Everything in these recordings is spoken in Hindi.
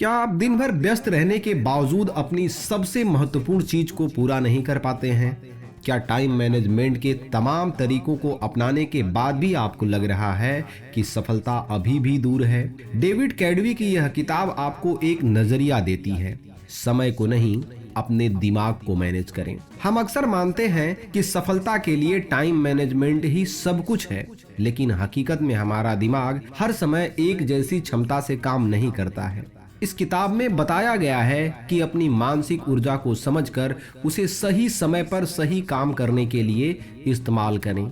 क्या आप दिन भर व्यस्त रहने के बावजूद अपनी सबसे महत्वपूर्ण चीज को पूरा नहीं कर पाते हैं? क्या टाइम मैनेजमेंट के तमाम तरीकों को अपनाने के बाद भी आपको लग रहा है कि सफलता अभी भी दूर है? डेविड कैडवी की यह किताब आपको एक नजरिया देती है। समय को नहीं, अपने दिमाग को मैनेज करें। हम अक्सर मानते हैं कि सफलता के लिए टाइम मैनेजमेंट ही सब कुछ है, लेकिन हकीकत में हमारा दिमाग हर समय एक जैसी क्षमता से काम नहीं करता है। इस किताब में बताया गया है कि अपनी मानसिक ऊर्जा को समझकर उसे सही समय पर सही काम करने के लिए इस्तेमाल करें,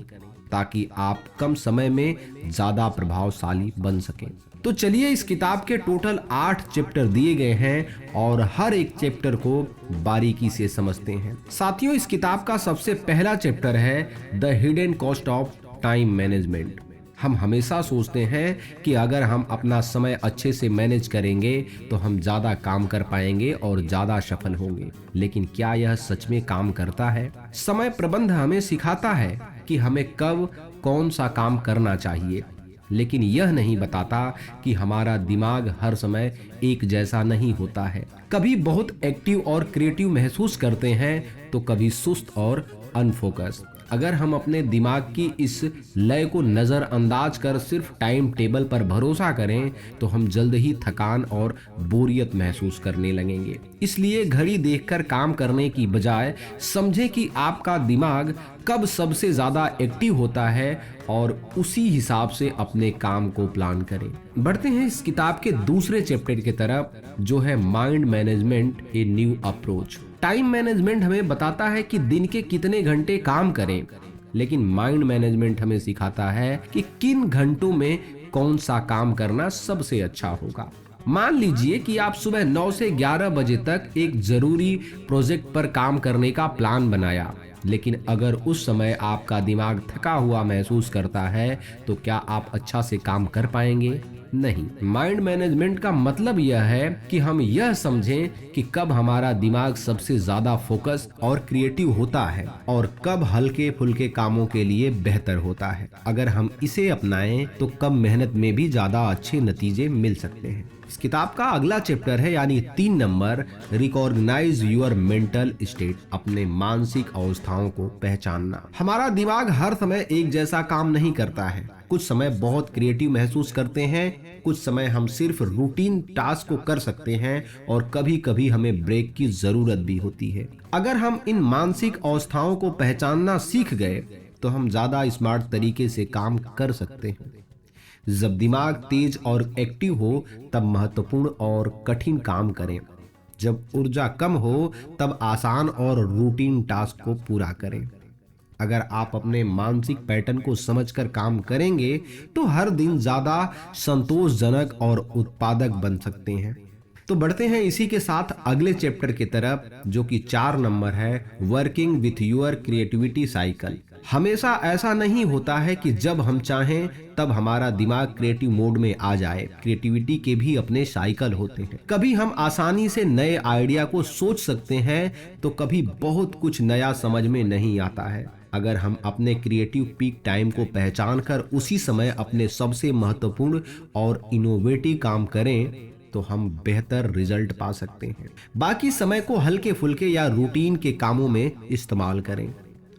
ताकि आप कम समय में ज्यादा प्रभावशाली बन सकें। तो चलिए, इस किताब के टोटल 8 चैप्टर दिए गए हैं और हर एक चैप्टर को बारीकी से समझते हैं। साथियों, इस किताब का सबसे पहला चैप्टर है the hidden cost of time management. हम हमेशा सोचते हैं कि अगर हम अपना समय अच्छे से मैनेज करेंगे तो हम ज़्यादा काम कर पाएंगे और ज़्यादा सफल होंगे, लेकिन क्या यह सच में काम करता है? समय प्रबंधन हमें सिखाता है कि हमें कब कौन सा काम करना चाहिए, लेकिन यह नहीं बताता कि हमारा दिमाग हर समय एक जैसा नहीं होता है। कभी बहुत एक्टिव और क्रिएटिव महसूस करते हैं तो कभी सुस्त और अनफोकस। अगर हम अपने दिमाग की इस लय को नजरअंदाज कर सिर्फ टाइम टेबल पर भरोसा करें तो हम जल्द ही थकान और बोरियत महसूस करने लगेंगे। इसलिए घड़ी देखकर काम करने की बजाय समझें कि आपका दिमाग कब सबसे ज्यादा एक्टिव होता है और उसी हिसाब से अपने काम को प्लान करें। बढ़ते हैं इस किताब के दूसरे चैप्टर की तरफ, जो है mind management a new approach. Time management हमें बताता है कि दिन के कितने घंटे काम करें, लेकिन माइंड मैनेजमेंट हमें सिखाता है कि किन घंटों में कौन सा काम करना सबसे अच्छा होगा। मान लीजिए कि आप सुबह 9 से 11 बजे तक एक जरूरी प्रोजेक्ट पर काम करने का प्लान बनाया, लेकिन अगर उस समय आपका दिमाग थका हुआ महसूस करता है तो क्या आप अच्छा से काम कर पाएंगे? नहीं। माइंड मैनेजमेंट का मतलब यह है कि हम यह समझें कि कब हमारा दिमाग सबसे ज्यादा फोकस और क्रिएटिव होता है और कब हल्के फुल्के कामों के लिए बेहतर होता है। अगर हम इसे अपनाएं तो कम मेहनत में भी ज्यादा अच्छे नतीजे मिल सकते हैं। इस किताब का अगला चैप्टर है, यानी 3 number, recognise your mental state, अपने मानसिक अवस्थाओं को पहचानना। हमारा दिमाग हर समय एक जैसा काम नहीं करता है। कुछ समय बहुत क्रिएटिव महसूस करते हैं, कुछ समय हम सिर्फ रूटीन टास्क को कर सकते हैं और कभी कभी हमें ब्रेक की जरूरत भी होती है। अगर हम इन मानसिक अवस्थाओं को पहचानना सीख गए तो हम ज्यादा स्मार्ट तरीके से काम कर सकते हैं। जब दिमाग तेज और एक्टिव हो तब महत्वपूर्ण और कठिन काम करें। जब ऊर्जा कम हो तब आसान और रूटीन टास्क को पूरा करें। अगर आप अपने मानसिक पैटर्न को समझकर काम करेंगे तो हर दिन ज्यादा संतोषजनक और उत्पादक बन सकते हैं। तो बढ़ते हैं इसी के साथ अगले चैप्टर की तरफ, जो कि 4 नंबर है, working with your creativity cycle. हमेशा ऐसा नहीं होता है कि जब हम चाहें तब हमारा दिमाग क्रिएटिव मोड में आ जाए। क्रिएटिविटी के भी अपने साइकिल होते हैं। कभी हम आसानी से नए आइडिया को सोच सकते हैं तो कभी बहुत कुछ नया समझ में नहीं आता है। अगर हम अपने क्रिएटिव पीक टाइम को पहचान कर उसी समय अपने सबसे महत्वपूर्ण और इनोवेटिव काम करें तो हम बेहतर रिजल्ट पा सकते हैं। बाकी समय को हल्के फुल्के या रूटीन के कामों में इस्तेमाल करें।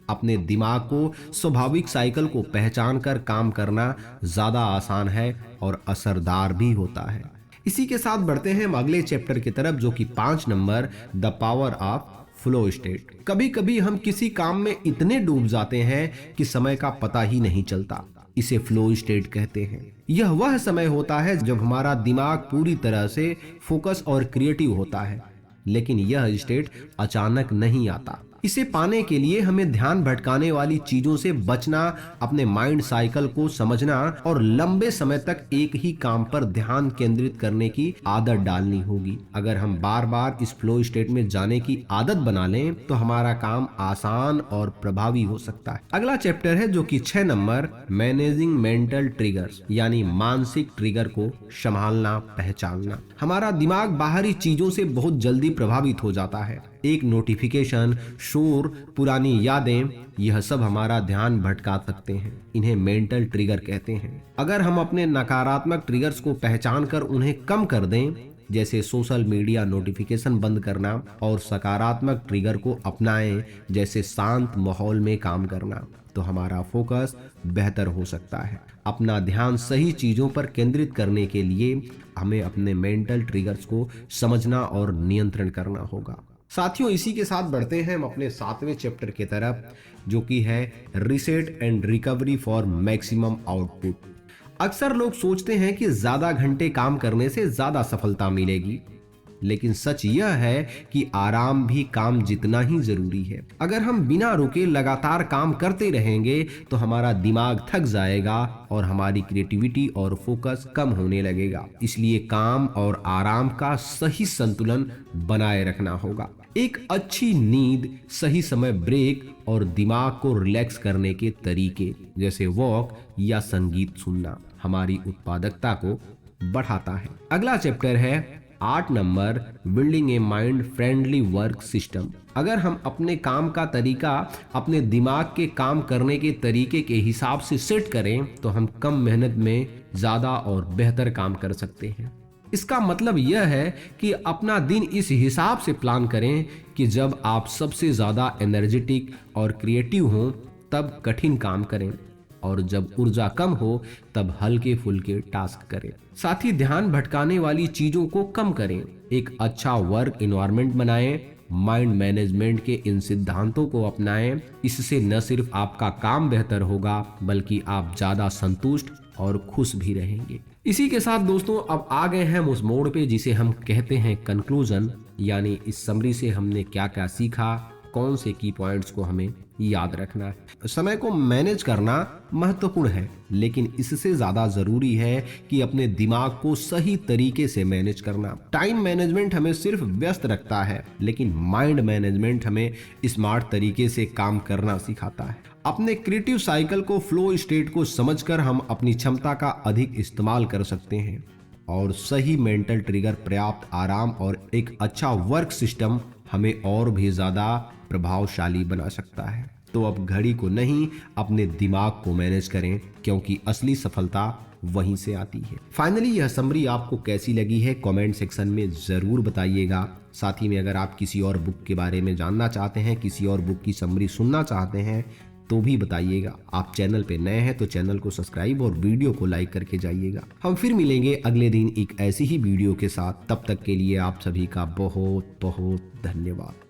अपने दिमाग को स्वाभाविक साइकिल को पहचान कर काम करना ज्यादा आसान है और असरदार भी होता है। इसी के साथ बढ़ते हैं हम अगले चैप्टर की तरफ, जो कि 5 number, the power of flow state. कभी कभी हम किसी काम में इतने डूब जाते हैं कि समय का पता ही नहीं चलता। इसे फ्लो स्टेट कहते हैं। यह वह समय होता है जब हमारा दिमाग पूरी तरह से फोकस और क्रिएटिव होता है, लेकिन यह स्टेट अचानक नहीं आता। इसे पाने के लिए हमें ध्यान भटकाने वाली चीजों से बचना, अपने माइंड साइकिल को समझना और लंबे समय तक एक ही काम पर ध्यान केंद्रित करने की आदत डालनी होगी। अगर हम बार बार इस फ्लो स्टेट में जाने की आदत बना लें तो हमारा काम आसान और प्रभावी हो सकता है। अगला चैप्टर है, जो कि 6 नंबर, मैनेजिंग मेंटल ट्रिगर्स, यानी मानसिक ट्रिगर को संभालना, पहचानना। हमारा दिमाग बाहरी चीजों से बहुत जल्दी प्रभावित हो जाता है। एक नोटिफिकेशन, शोर, पुरानी यादें, यह सब हमारा ध्यान भटका सकते हैं। इन्हें मेंटल ट्रिगर कहते हैं। अगर हम अपने नकारात्मक ट्रिगर्स को पहचान कर उन्हें कम कर दें जैसे सोशल मीडिया नोटिफिकेशन बंद करना, और सकारात्मक ट्रिगर को अपनाएं जैसे शांत माहौल में काम करना, तो हमारा फोकस बेहतर हो सकता है। अपना ध्यान सही चीजों पर केंद्रित करने के लिए हमें अपने मेंटल ट्रिगर्स को समझना और नियंत्रण करना होगा। साथियों, इसी के साथ बढ़ते हैं हम अपने 7वें चैप्टर की तरफ, जो कि है reset and recovery for maximum output. अक्सर लोग सोचते हैं कि ज्यादा घंटे काम करने से ज्यादा सफलता मिलेगी, लेकिन सच यह है कि आराम भी काम जितना ही जरूरी है। अगर हम बिना रुके लगातार काम करते रहेंगे तो हमारा दिमाग थक जाएगा और हमारी क्रिएटिविटी और फोकस कम होने लगेगा। इसलिए काम और आराम का सही संतुलन बनाए रखना होगा। एक अच्छी नींद, सही समय ब्रेक और दिमाग को रिलैक्स करने के तरीके जैसे वॉक या संगीत सुनना हमारी उत्पादकता को बढ़ाता है। अगला चैप्टर है 8 number, building a mind friendly work system. अगर हम अपने काम का तरीका अपने दिमाग के काम करने के तरीके के हिसाब से सेट करें तो हम कम मेहनत में ज्यादा और बेहतर काम कर सकते हैं। इसका मतलब यह है कि अपना दिन इस हिसाब से प्लान करें कि जब आप सबसे ज्यादा एनर्जेटिक और क्रिएटिव हों तब कठिन काम करें, और जब ऊर्जा कम हो तब हल्के फुल्के टास्क करें। साथ ही ध्यान भटकाने वाली चीजों को कम करें। एक अच्छा वर्क एनवायरनमेंट बनाएं। माइंड मैनेजमेंट के इन सिद्धांतों को अपनाएं। इससे न सिर्फ आपका काम बेहतर होगा बल्कि आप ज्यादा संतुष्ट और खुश भी रहेंगे। इसी के साथ दोस्तों, अब आ गए हैं उस मोड़ पे जिसे हम कहते हैं कंक्लूजन, यानी इस समरी से हमने क्या क्या सीखा, कौन से की पॉइंट्स को हमें याद रखना है। समय को मैनेज करना महत्वपूर्ण है, लेकिन इससे ज्यादा जरूरी है कि अपने दिमाग को सही तरीके से मैनेज करना। टाइम मैनेजमेंट हमें सिर्फ व्यस्त रखता है, लेकिन माइंड मैनेजमेंट हमें स्मार्ट तरीके से काम करना सिखाता है। अपने क्रिएटिव साइकिल को, फ्लो स्टेट को समझकर हम अपनी क्षमता का अधिक इस्तेमाल कर सकते हैं, और सही मेंटल ट्रिगर, पर्याप्त आराम और एक अच्छा वर्क सिस्टम हमें और भी ज्यादा प्रभावशाली बना सकता है। तो अब घड़ी को नहीं, अपने दिमाग को मैनेज करें, क्योंकि असली सफलता वहीं से आती है। फाइनली, यह समरी आपको कैसी लगी है कमेंट सेक्शन में जरूर बताइएगा। साथ ही में अगर आप किसी और बुक के बारे में जानना चाहते हैं, किसी और बुक की समरी सुनना चाहते हैं तो भी बताइएगा। आप चैनल पे नए हैं तो चैनल को सब्सक्राइब और वीडियो को लाइक करके जाइएगा। हम फिर मिलेंगे अगले दिन एक ऐसी ही वीडियो के साथ। तब तक के लिए आप सभी का बहुत बहुत धन्यवाद।